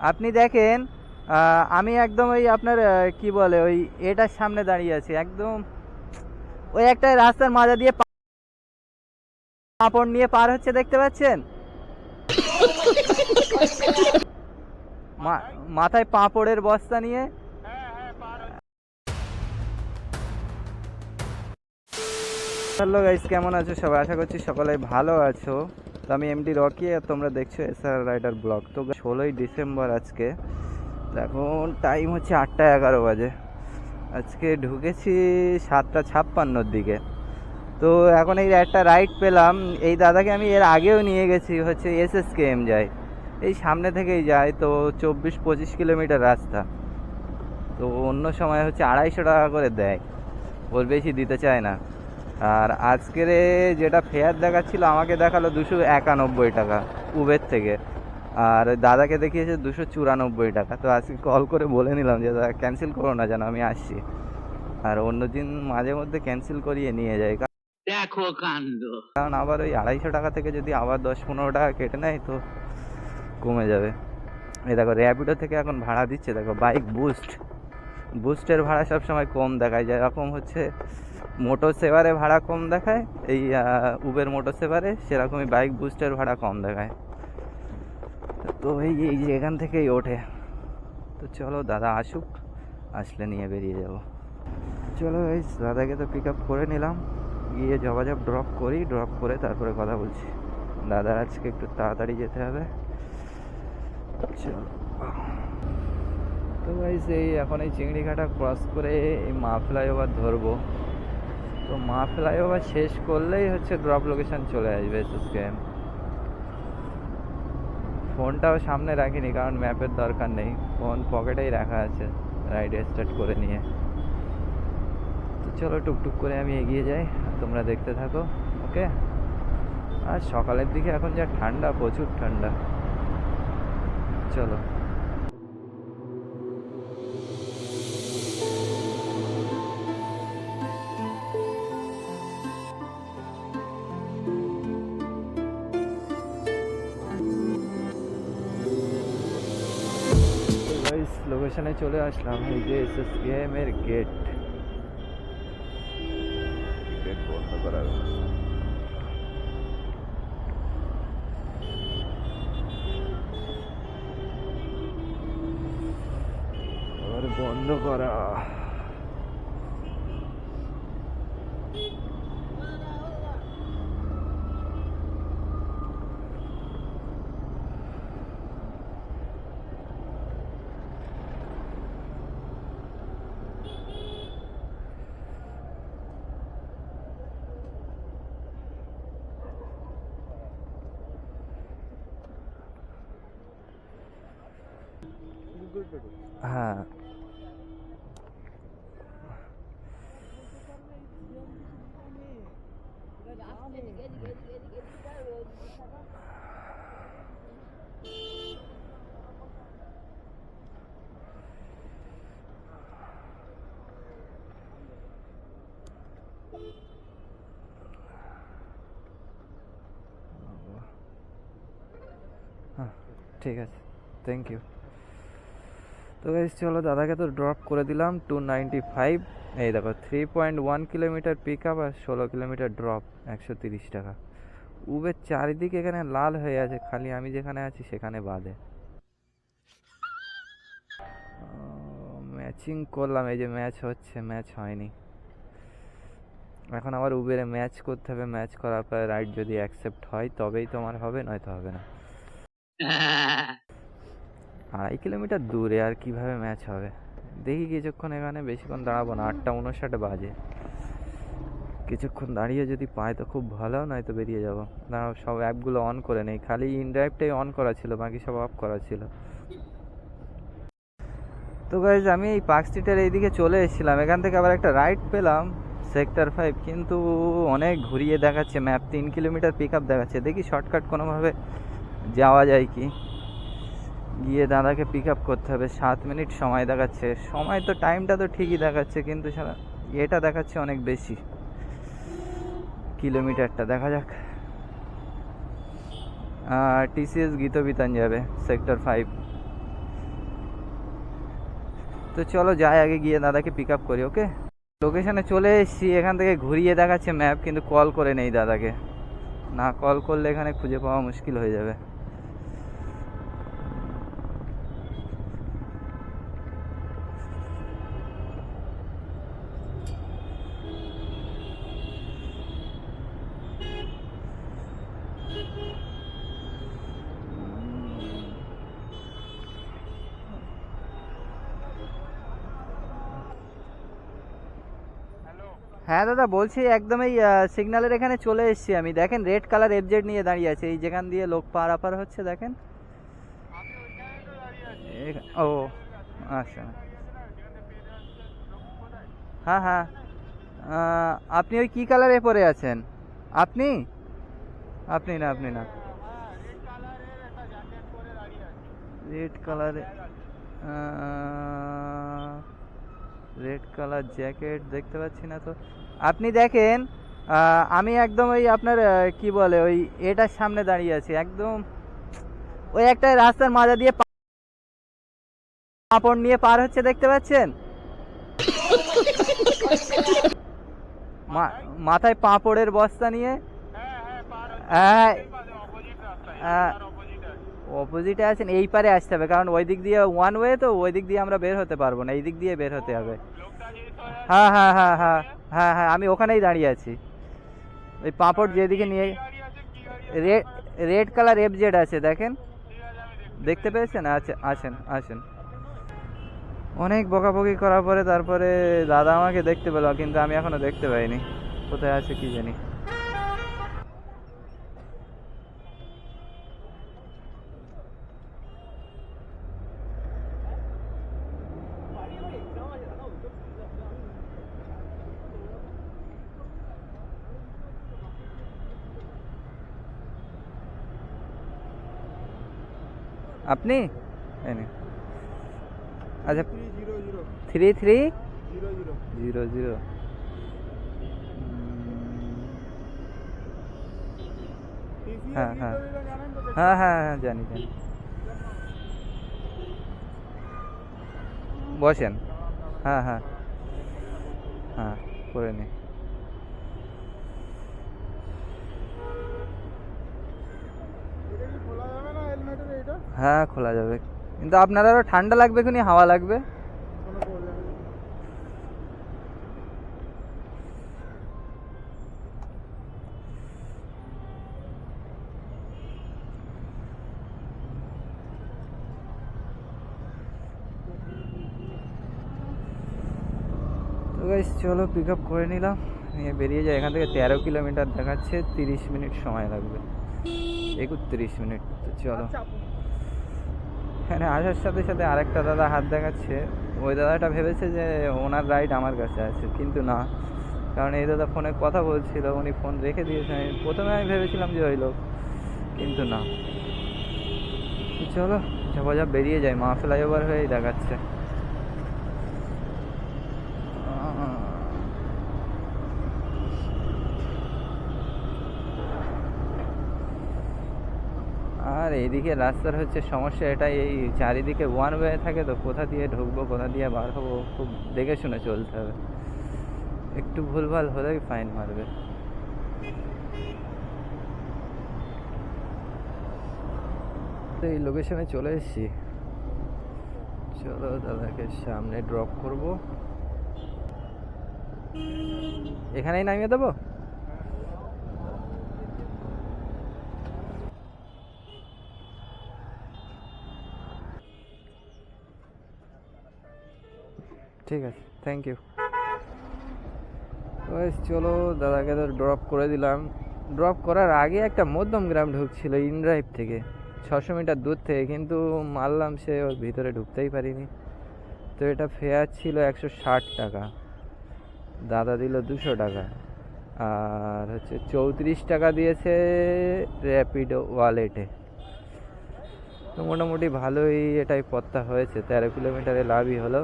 আপনি দেখেন, আমি একদম ওই আপনার কি বলে ওই এটার সামনে দাঁড়িয়ে আছি একদম। ওই একটা রাস্তার মাঝা দিয়ে পাঁপড় নিয়ে পার হচ্ছে, দেখতে পাচ্ছেন? মাথায় পাঁপড়ের বস্তা নিয়ে। হ্যালো গাইস, কেমন আছো সবাই? আশা করছি সকলে ভালো আছো। তো আমি এমডি রকি, আর তোমরা দেখছো এসআর রাইডার ব্লগ। তো 16ই ডিসেম্বর আজকে। এখন টাইম হচ্ছে 8:11 বাজে। আজকে ঢুকেছি 7:56-র দিকে। তো এখন এই একটা রাইড পেলাম। এই দাদাকে আমি এর আগেও নিয়ে গেছি, হচ্ছে SSKM যায়, এই সামনে থেকেই যায়। তো 24-25 কিলোমিটার রাস্তা। তো অন্য সময় হচ্ছে 250 টাকা করে দেয়, ওর বেশি দিতে চায় না। আর আজকের যেটা ফেয়ার দেখাচ্ছিল, আমাকে দেখালো 291 টাকা উবের থেকে, আর দাদাকে দেখিয়েছে 294 টাকা। তো আজকে কল করে বলে নিলাম যে দাদা ক্যান্সেল করো না, যেন আমি আসছি। আর অন্য দিন মাঝে মধ্যে ক্যান্সেল করিয়ে নিয়ে যায়, দেখো কাণ্ড। কারণ আবার ওই 250 টাকা থেকে যদি আবার 10-15 টাকা কেটে নেয় তো কমে যাবে। এই দেখো র্যাপিডো থেকে এখন ভাড়া দিচ্ছে, দেখো বাইক বুস্টের ভাড়া সবসময় কম দেখায়, যেরকম হচ্ছে মোটর সেভারে ভাড়া কম দেখায়, এই উবের মোটর সেভারে সেরকমই বাইক বুস্টের ভাড়া কম দেখায়। তো এই যে এখান থেকেই ওঠে। তো চলো দাদা আসুক, আসলে নিয়ে বেরিয়ে যাব। চলো এই দাদাকে তো পিক আপ করে নিলাম, গিয়ে জবাজব ড্রপ করি, ড্রপ করে তারপরে কথা বলছি। দাদার আজকে একটু তাড়াতাড়ি যেতে হবে। চলো। তো গাইস এই এখন এই চিংড়িঘাটা ক্রস করে এই মা ফ্লাইওভার ধরবো। তো মা ফ্লাইওভার শেষ করলেই হচ্ছে ড্রপ লোকেশন চলে আসবে SSKM। ফোনটাও সামনে রাখিনি, কারণ ম্যাপের দরকার নেই, ফোন পকেটেই রাখা আছে রাইড স্টার্ট করে নিয়ে। তো চলো টুকটুক করে আমি এগিয়ে যাই, তোমরা দেখতে থাকো। ওকে। আর সকালের দিকে এখন যা ঠান্ডা, প্রচুর ঠান্ডা। চলো। লোকেশনে চলে আসলাম, এই যে SSKM এর গেট বন্ধ করা। বন্ধ করা। হ্যাঁ, হ্যাঁ ঠিক আছে, থ্যাংক ইউ। তো গাইস চলো, দাদাকে তো ড্রপ করে দিলাম 295। এই দেখো 3.1 কিলোমিটার পিক আপ আর 16 কিলোমিটার ড্রপ, 130 টাকা। উবের চারিদিকে এখানে লাল হয়ে আছে, খালি আমি যেখানে আছি সেখানে বাদে। ম্যাচিং করলাম, এই যে ম্যাচ হচ্ছে, ম্যাচ হয়নি। এখন আবার উবেরে ম্যাচ করতে হবে, ম্যাচ করার পরে রাইড যদি অ্যাকসেপ্ট হয় তবেই তোমার হবে, নয়তো হবে না। 2.5 কিলোমিটার দূরে আর কিভাবে ম্যাচ হবে? দেখি কিছুক্ষণ, এখানে বেশিক্ষণ দাঁড়াবো না, 8:59 বাজে। কিছুক্ষণ দাঁড়িয়ে যদি পাই তো খুব ভালো, নয়তো বেরিয়ে যাবো। দাঁড়াও, সব অ্যাপগুলো অন করে নেই, খালি ইনড্রাইভটাই অন করা ছিল, বাকি সব অফ করা ছিল। তো গাইজ আমি এই পার্ক স্ট্রিটের এইদিকে চলে এসেছিলাম, এখান থেকে আবার একটা রাইড পেলাম সেক্টর 5, কিন্তু অনেক ঘুরিয়ে দেখাচ্ছে ম্যাপ, 3 কিলোমিটার পিক আপ দেখাচ্ছে। দেখি শর্টকাট কোনোভাবে যাওয়া যায় কি। গিয়ে দাদাকে পিক আপ করতে হবে, 7 মিনিট সময় দেখাচ্ছে। সময় তো টাইমটা তো ঠিকই দেখাচ্ছে, কিন্তু এটা দেখাচ্ছে অনেক বেশি, কিলোমিটারটা। দেখা যাক। TCS গীতবিতান যাবে সেক্টর 5। তো চলো যাই, আগে গিয়ে দাদাকে পিক আপ করি। ওকে, লোকেশনে চলে এসেছি, এখান থেকে ঘুরিয়ে দেখাচ্ছে ম্যাপ, কিন্তু কল করে নেই দাদাকে। না কল করলে এখানে খুঁজে পাওয়া মুশকিল হয়ে যাবে। হ্যাঁ দাদা, বলছি একদম এই সিগন্যালের এখানে চলে এসেছি আমি। দেখেন রেড কালার এফজেড নিয়ে দাঁড়িয়ে আছে, এই যেখান দিয়ে লোক পারাপার হচ্ছে দেখেন। ও আচ্ছা, হ্যাঁ হ্যাঁ। আপনি ওই কি কালারে পরে আছেন? আপনি আপনি না, আপনি না। রেড কালারে, রেড কালার জ্যাকেট দেখতে পাচ্ছি না তো। আপনি দেখেন, আমি একদম ওই আপনার কি বলে ওই এটার সামনে দাঁড়িয়ে আছি একদম। ওই একটা রাস্তার মাজা দিয়ে পাঁপড় নিয়ে পার হচ্ছে, দেখতে পাচ্ছেন? মাথায় পাঁপড়ের বস্তা নিয়ে। হ্যাঁ, অপোজিটে আছেন, এই পারে আসতে হবে, কারণ ওই দিক দিয়ে ওয়ান ওয়ে, তো ওই দিক দিয়ে আমরা বের হতে পারবো না, এই দিক দিয়ে বের হতে হবে। হ্যাঁ হ্যাঁ হ্যাঁ হ্যাঁ হ্যাঁ হ্যাঁ, আমি ওখানেই দাঁড়িয়ে আছি। ওই পাঁপড় যেদিকে নিয়ে, রেড কালার এফজেড আছে দেখেন, দেখতে পেয়েছেন? আচ্ছা, আসেন আসেন। অনেক বকাবকি করার পরে তারপরে দাদা আমাকে দেখতে পেল, কিন্তু আমি এখনো দেখতে পাইনি কোথায় আছে কি জানি। আপনি এই নিন। আচ্ছা, 3300। হ্যাঁ হ্যাঁ হ্যাঁ হ্যাঁ হ্যাঁ, জানি জানি। বসেন। হ্যাঁ হ্যাঁ হ্যাঁ, করে নি। হ্যাঁ খোলা যাবে, কিন্তু আপনার আরো ঠান্ডা লাগবে, এখনই হাওয়া লাগবে। তো গাইস চলো পিক আপ করে নিলাম, নিয়ে বেরিয়ে যায় এখান থেকে। 13 কিলোমিটার দেখাচ্ছে, 30 মিনিট সময় লাগবে, 31 মিনিট। তো চলো, এখানে আসার সাথে সাথে আরেকটা দাদা হাত দেখাচ্ছে। ওই দাদাটা ভেবেছে যে ওনার রাইড আমার কাছে আছে, কিন্তু না, কারণ এই দাদা ফোনে কথা বলছিল, উনি ফোন রেখে দিয়েছে। প্রথমে আমি ভেবেছিলাম যে ওই লোক, কিন্তু না। চলো ঝাপাঝাপ বেরিয়ে যায়, মা ফ্লাইওভার হয়েই দেখাচ্ছে। আর এইদিকে রাস্তার হচ্ছে সমস্যা এটাই, এই চারিদিকে ওয়ান ওয়ে থাকে, তো কোথা দিয়ে ঢুকবো কোথা দিয়ে বার হবো খুব দেখে শুনে চলতে হবে, একটু ভুলভাল হলেই ফাইন মারবে। তো এই লোকেশনে চলে এসেছি, চলো দাদাকে সামনে ড্রপ করব, এখানেই নামিয়ে দেবো। ঠিক আছে, থ্যাংক ইউ। চলো দাদাকে তো ড্রপ করে দিলাম। ড্রপ করার আগে একটা মধ্যম গ্রাম ঢুকছিল ইনড্রাইভ থেকে, 600 মিটার দূর থেকে, কিন্তু মারলাম সে ওর ভিতরে ঢুকতেই পারিনি। তো এটা ফেয়ার ছিল 160 টাকা, দাদা দিল 200 টাকা, আর হচ্ছে 34 টাকা দিয়েছে র্যাপিডো ওয়ালেটে। তো মোটামুটি ভালোই এটাই পথটা হয়েছে, 13 কিলোমিটারে লাভই হলো।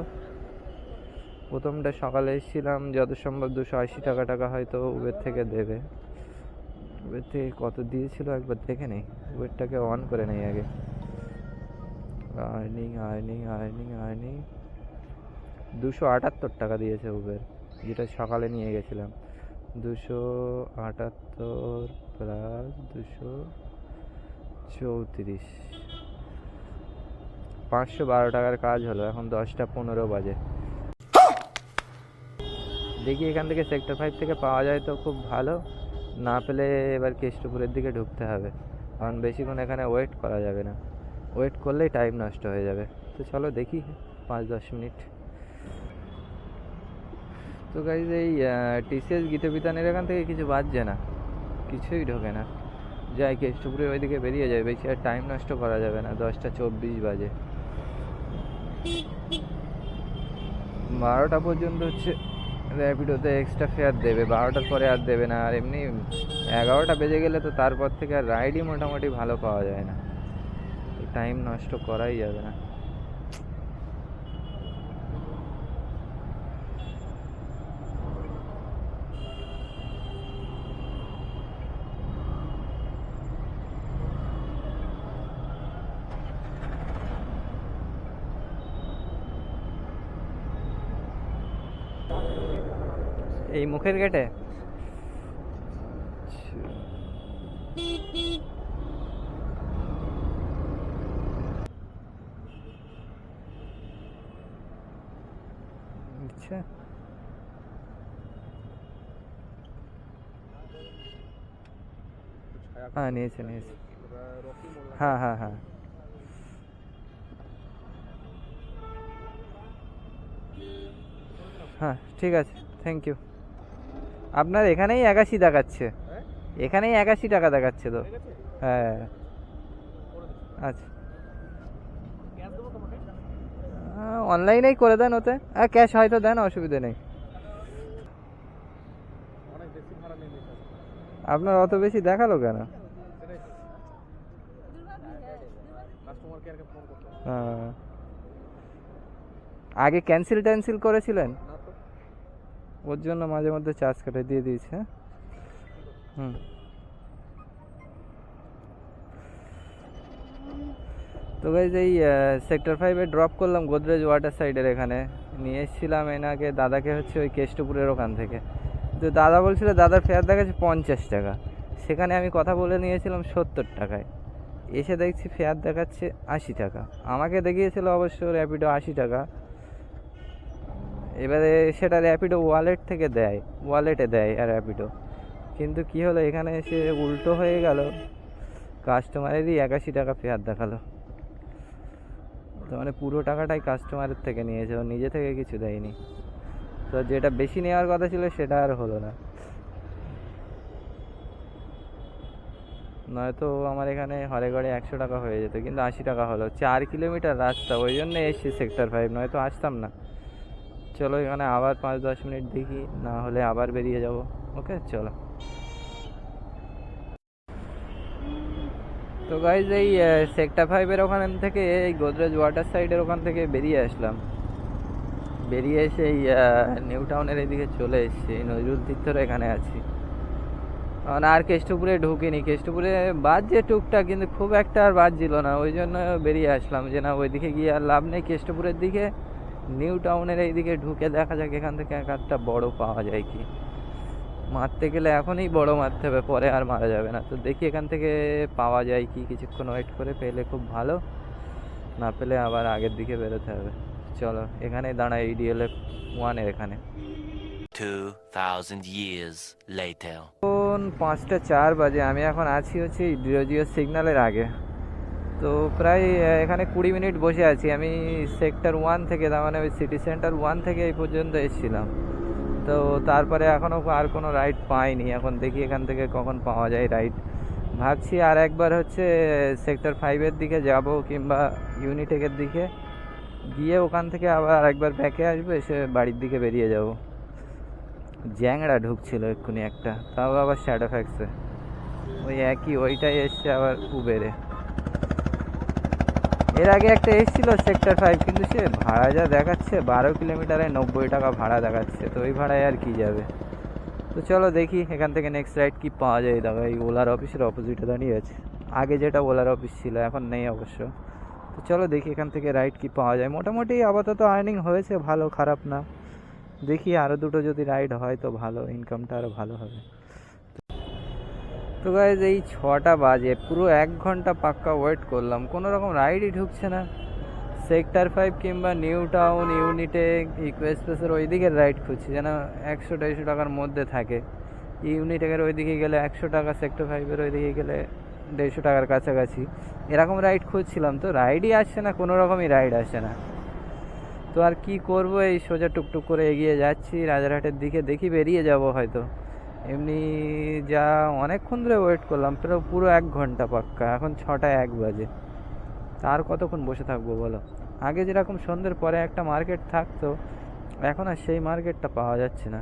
প্রথমটা সকালে এসেছিলাম, যত সম্ভব 280 টাকা হয়তো উবের থেকে দেবে। উবের থেকে কত দিয়েছিল একবার দেখে নেই, উবেরটাকে অন করে নেই আগে। আর্নিং আর্নিং আর্নিং আর্নিং 278 টাকা দিয়েছে উবের, যেটা সকালে নিয়ে গেছিলাম। 278 প্লাস 234, 512 টাকার কাজ হলো। এখন 10টা 15 বাজে। দেখি এখান থেকে সেক্টর 5 থেকে পাওয়া যায় তো খুব ভালো, না পেলে এবার কেষ্টপুরের দিকে ঢুকতে হবে, কারণ বেশিক্ষণ এখানে ওয়েট করা যাবে না, ওয়েট করলেই টাইম নষ্ট হয়ে যাবে। তো চলো দেখি 5-10 মিনিট। তো গাইজ এই টিসিএস গীতবিতানের এখান থেকে কিছু বাজছে না, কিছুই ঢোকে না। যাই কেষ্টপুরের ওইদিকে বেরিয়ে যায়, বেশি আর টাইম নষ্ট করা যাবে না। 10টা 24 বাজে, 12টা পর্যন্ত হচ্ছে র্যাপিডোতে এক্সট্রা ফেয়ার দেবে, 12টার পরে আর দেবে না। আর এমনি 11টা বেজে গেলে তো তারপর থেকে আর রাইডই মোটামুটি ভালো পাওয়া যায় না, টাইম নষ্ট করাই যাবে না। এই মুখের গেটে আচ্ছা। হ্যাঁ নিয়েছে নিয়েছে, হ্যাঁ হ্যাঁ হ্যাঁ। হ্যাঁ ঠিক আছে, থ্যাংক ইউ। আপনার এখানেই 81 দেখাচ্ছে, এখানেই 81 টাকা দেখাচ্ছে তো। হ্যাঁ আচ্ছা, অনলাইনেই করে দেন ওতে, আর ক্যাশ হয়তো দেন, অসুবিধা নেই। আপনার অত বেশি দেখালো কেন? হ্যাঁ, আগে ক্যান্সেল করেছিলেন, ওর জন্য মাঝে মধ্যে চার্জ কেটে দিয়ে দিয়েছে। হুম, তো গাইজ এই সেক্টর 5-এ ড্রপ করলাম গোদরেজ ওয়াটার সাইডের এখানে, নিয়ে এসেছিলাম এনাকে, দাদাকে হচ্ছে ওই কেষ্টপুরের ওখান থেকে। তো দাদা বলছিল দাদার ফেয়ার দেখাচ্ছে 50 টাকা, সেখানে আমি কথা বলে নিয়েছিলাম 70 টাকায়। এসে দেখছি ফেয়ার দেখাচ্ছে 80 টাকা। আমাকে দেখিয়েছিল অবশ্য র্যাপিডো 80 টাকা, এবারে সেটা র্যাপিডো ওয়ালেটে দেয় আর র্যাপিডো, কিন্তু কি হলো এখানে এসে উল্টো হয়ে গেল, কাস্টমারেরই 81 টাকা ফেয়ার দেখালো। তো মানে পুরো টাকাটাই কাস্টমারের থেকে নিয়েছে, ও নিজে থেকে কিছু দেয়নি। তো যেটা বেশি নেওয়ার কথা ছিল সেটা আর হলো না, নয়তো আমার এখানে হরে ঘরে 100 টাকা হয়ে যেত, কিন্তু 80 টাকা হলো। 4 কিলোমিটার রাস্তা, ওই জন্য এসছি সেক্টর 5, নয়তো আসতাম না। চলো এখানে আবার 5-10 মিনিট দেখি, না হলে আবার বেরিয়ে যাব। ওকে চলো। তো গাইজ এই সেক্টর 5-এর ওখান থেকে এই গোদরেজ ওয়াটার সাইডের ওখান থেকে বেরিয়ে আসলাম, বেরিয়ে এসে এই নিউ টাউনের এদিকে চলে এসেছি, নজরুল তীর্থর এখানে আছি। আর কেষ্টপুরে ঢুকিনি, কেষ্টপুরে বাজছে টুকটাক, কিন্তু খুব একটা আর বাজছিল না, ওই জন্য বেরিয়ে আসলাম যে না ওইদিকে গিয়ে আর লাভ নেই। কেষ্টপুরের দিকে নিউ টাউনের এইদিকে ঢুকে দেখা যাক এখান থেকে এক একটা বড় পাওয়া যায় কি। মারতে গেলে এখনই বড় মারতে হবে, পরে আর মারা যাবে না। তো দেখি এখান থেকে পাওয়া যায় কি, কিছুক্ষণ ওয়েট করে পেলে খুব ভালো, না পেলে আবার আগের দিকে বেরোতে হবে। চলো এখানে দাঁড়াই, EDLF 1-এর এখানে। 2000 years later. এখন 5টা 4 বাজে, আমি এখন আছি হচ্ছে জিও সিগন্যালের আগে। তো প্রায় এখানে 20 মিনিট বসে আছি আমি। সেক্টর 1 থেকে, তার মানে ওই সিটি সেন্টার 1 থেকে এই পর্যন্ত এসেছিলাম। তো তারপরে এখনও আর কোনো রাইড পাইনি। এখন দেখি এখান থেকে কখন পাওয়া যায় রাইড। ভাবছি আর একবার হচ্ছে সেক্টর 5-এর দিকে যাব, কিংবা ইউনিটেকের দিকে গিয়ে ওখান থেকে আবার আরেকবার ব্যাকে আসবো, এসে বাড়ির দিকে বেরিয়ে যাব। জ্যাংড়া ঢুকছিল এক্ষুনি একটা, তাও আবার শ্যাডো ফ্যাক্সে, ওই একই ওইটাই এসছে আবার উবেরে। এর আগে একটা এসেছিল সেক্টর 5, কিন্তু সে ভাড়া যা দেখাচ্ছে 12 কিলোমিটারে 90 টাকা ভাড়া দেখাচ্ছে, তো ওই ভাড়ায় আর কি যাবে। তো চলো দেখি এখান থেকে নেক্সট রাইড কি পাওয়া যায়। দেখো এই ওলার অফিসের অপোজিটে দাঁড়িয়ে আছে, আগে যেটা ওলার অফিস ছিল এখন নেই অবশ্য, তো চলো দেখি এখান থেকে রাইড কি পাওয়া যায়। মোটামুটি আপাতত আর্নিং হয়েছে, ভালো খারাপ না। দেখি আরও দুটো যদি রাইড হয় তো ভালো, ইনকামটা আরও ভালো হবে। তো গাইজ এই 6টা বাজে, পুরো 1 ঘন্টা পাক্কা ওয়েট করলাম, কোনো রকম রাইডই ঢুকছে না। সেক্টর 5 কিংবা নিউ টাউন, ইউনিটেক, ইকো এক্সপ্রেসের ওই দিকের রাইড খুঁজছি, যেন 100-150 টাকার মধ্যে থাকে। ইউনিটেকের ওই দিকে গেলে 100 টাকা, সেক্টর 5-এর ওই দিকে গেলে 150 টাকার কাছাকাছি, এরকম রাইড খুঁজছিলাম। তো রাইডই আসছে না, কোনো রকমই রাইড আসে না। তো আর কি করব, এই সোজা টুকটুক করে এগিয়ে যাচ্ছি রাজারহাটের দিকে, দেখি বেরিয়ে যাব হয়তো। এমনি যা অনেকক্ষণ ধরে ওয়েট করলাম, প্রায় পুরো 1 ঘন্টা পাক্কা, এখন 6টা 1 বাজে। আর কতক্ষণ বসে থাকবো বলো? আগে যেরকম সন্ধ্যের পরে একটা মার্কেট থাকতো, এখন আর সেই মার্কেটটা পাওয়া যাচ্ছে না।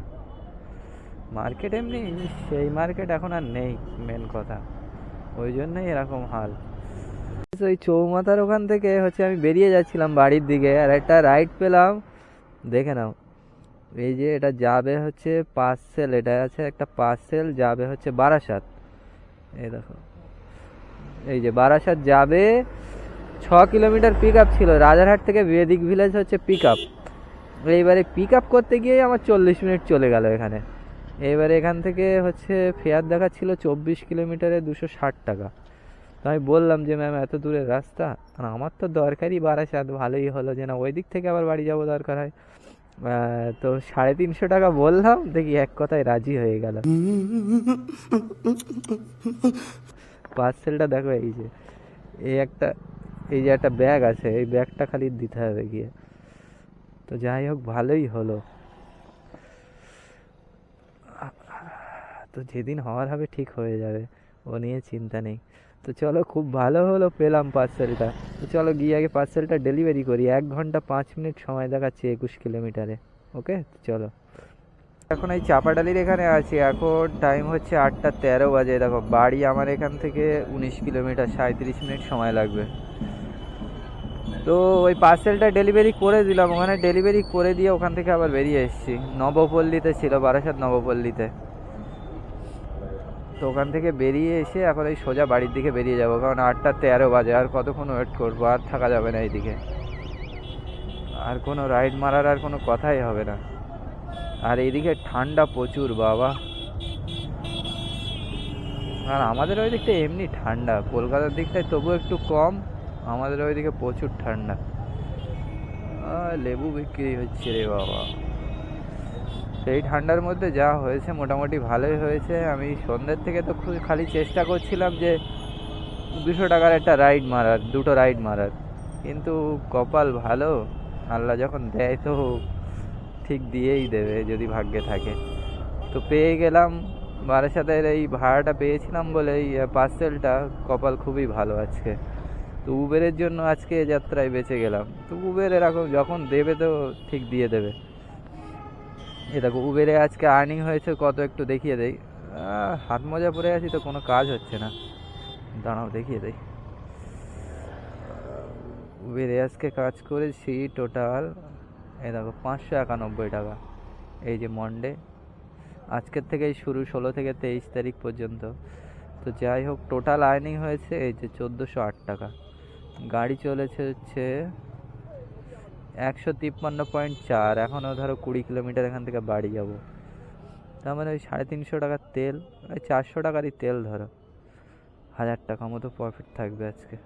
মার্কেট এমনি সেই মার্কেট এখন আর নেই, মেন কথা, ওই জন্যই এরকম হাল। ওই চৌমাথার ওখান থেকে হচ্ছে আমি বেরিয়ে যাচ্ছিলাম বাড়ির দিকে, আর একটা রাইড পেলাম, দেখে নাও। এই যে এটা যাবে হচ্ছে পার্সেল, এটা আছে একটা পার্সেল যাবে হচ্ছে বারাসাত। এই দেখো, এই যে বারাসাত যাবে, 6 কিলোমিটার পিক আপ ছিল। রাজারহাট থেকে বেদিক ভিলেজ হচ্ছে পিক আপ। এইবারে পিক আপ করতে গিয়ে আমার 40 মিনিট চলে গেল এখানে। এবারে এখান থেকে হচ্ছে ফেয়ার দেখাচ্ছিল 24 কিলোমিটারে 260 টাকা। তো আমি বললাম যে ম্যাম এত দূরের রাস্তা, আর আমার তো দরকারই বারাসাত, ভালোই হলো যে না ওই দিক থেকে আবার বাড়ি যাব দরকার হয়। তো 350 টাকা বললাম, দেখি এক কথায় রাজি হয়ে গেল। পার্সেলটা দেখো, এই যে এই যে একটা ব্যাগ আছে, এই ব্যাগটা খালি দিতে হবে গিয়ে। তো যাই হোক, ভালোই হলো। তো যেদিন হওয়ার হবে ঠিক হয়ে যাবে, ও নিয়ে চিন্তা নেই। তো চলো, খুব ভালো হলো, পেলাম পার্সেলটা। তো চলো গিয়ে আগে পার্সেলটা ডেলিভারি করি। 1 ঘন্টা 5 মিনিট সময় দেখাচ্ছে 21 কিলোমিটারে। ওকে, চলো। এখন এই চাপাডালির এখানে আছি, এখন টাইম হচ্ছে 8টা 13 বাজে। দেখো বাড়ি আমার এখান থেকে 19 কিলোমিটার, 37 মিনিট সময় লাগবে। তো ওই পার্সেলটা ডেলিভারি করে দিলাম, ওখানে ডেলিভারি করে দিয়ে ওখান থেকে আবার বেরিয়ে এসেছি। নবপল্লীতে ছিল, বারাসাত নবপল্লীতে। তো ওখান থেকে বেরিয়ে এসে এখন এই সোজা বাড়ির দিকে বেরিয়ে যাব, কারণ 8টা 13 বাজে, আর কতক্ষণ ওয়েট করবো, আর থাকা যাবে না এইদিকে। আর কোনো রাইড মারার আর কোনো কথাই হবে না। আর এইদিকে ঠান্ডা প্রচুর বাবা। আর আমাদের ওই দিকটা এমনি ঠান্ডা, কলকাতার দিকটায় তবু একটু কম, আমাদের ওইদিকে প্রচুর ঠান্ডা। লেবু বিক্রি হচ্ছে রে বাবা। সেই ঠান্ডার মধ্যে যা হয়েছে মোটামুটি ভালোই হয়েছে। আমি সন্ধ্যের থেকে তো খালি চেষ্টা করছিলাম যে 200 টাকার একটা রাইড মারার, 2টো রাইড মারার, কিন্তু কপাল ভালো, আল্লাহ যখন দেয় তো ঠিক দিয়েই দেবে যদি ভাগ্যে থাকে। তো পেয়ে গেলাম, বারাসাতের এই ভাড়াটা পেয়েছিলাম বলে এই পার্সেলটা, কপাল খুবই ভালো আজকে। তো উবেরের জন্য আজকে যাত্রায় বেঁচে গেলাম। তো উবের এরকম যখন দেবে তো ঠিক দিয়ে দেবে। এ দেখো উবেরে আজকে আর্নিং হয়েছে কত, একটু দেখিয়ে দেই। হাত মোজা পরে আছি তো কোনো কাজ হচ্ছে না, দাঁড়াও দেখিয়ে দেই। উবেরে আজকে কাজ করেছি টোটাল, এই দেখো 591 টাকা। এই যে মন্ডে, আজকের থেকেই শুরু, 16 থেকে 23 তারিখ পর্যন্ত। তো যাই হোক, টোটাল আর্নিং হয়েছে এই যে 1408 টাকা। গাড়ি চলেছে হচ্ছে 153.4, এখনও ধরো 20 কিলোমিটার এখান থেকে বাড়ি যাব, তার মানে ওই 350 টাকার তেল, ওই 400 টাকারই তেল ধরো, 1000 টাকা মতো প্রফিট থাকবে আজকে।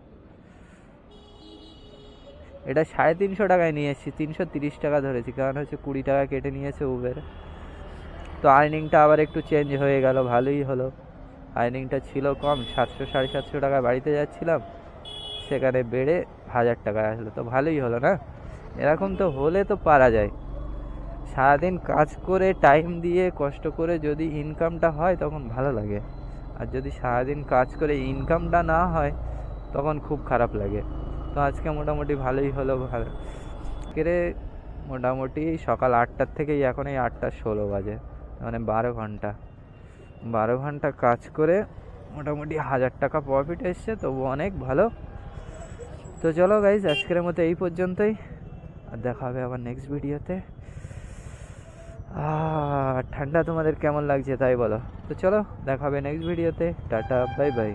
এটা 350 টাকায় নিয়ে এসেছি, 330 টাকা ধরেছি, কারণ হচ্ছে 20 টাকা কেটে নিয়েছে উবের। তো আর্নিংটা আবার একটু চেঞ্জ হয়ে গেল, ভালোই হলো। আর্নিংটা ছিল কম, 700-750 টাকা বাড়িতে যাচ্ছিলাম, সেখানে বেড়ে 1000 টাকায় আসলো, তো ভালোই হলো না? এরকম তো হলে তো পারা যায়। সারাদিন কাজ করে টাইম দিয়ে কষ্ট করে যদি ইনকামটা হয় তখন ভালো লাগে, আর যদি সারাদিন কাজ করে ইনকামটা না হয় তখন খুব খারাপ লাগে। তো আজকে মোটামুটি ভালোই হলো। ভালো করে মোটামুটি সকাল 8টার থেকেই এখন এই 8টা 16 বাজে, মানে 12 ঘন্টা কাজ করে মোটামুটি 1000 টাকা প্রফিট এসছে, তবু অনেক ভালো। তো চলো গাইজ, আজকের মতো এই পর্যন্তই, আর দেখা হবে আবার নেক্সট ভিডিওতে। ঠান্ডা তোমাদের কেমন লাগছে তাই বলো। তো চলো দেখা হবে নেক্সট ভিডিওতে, টাটা বাই বাই।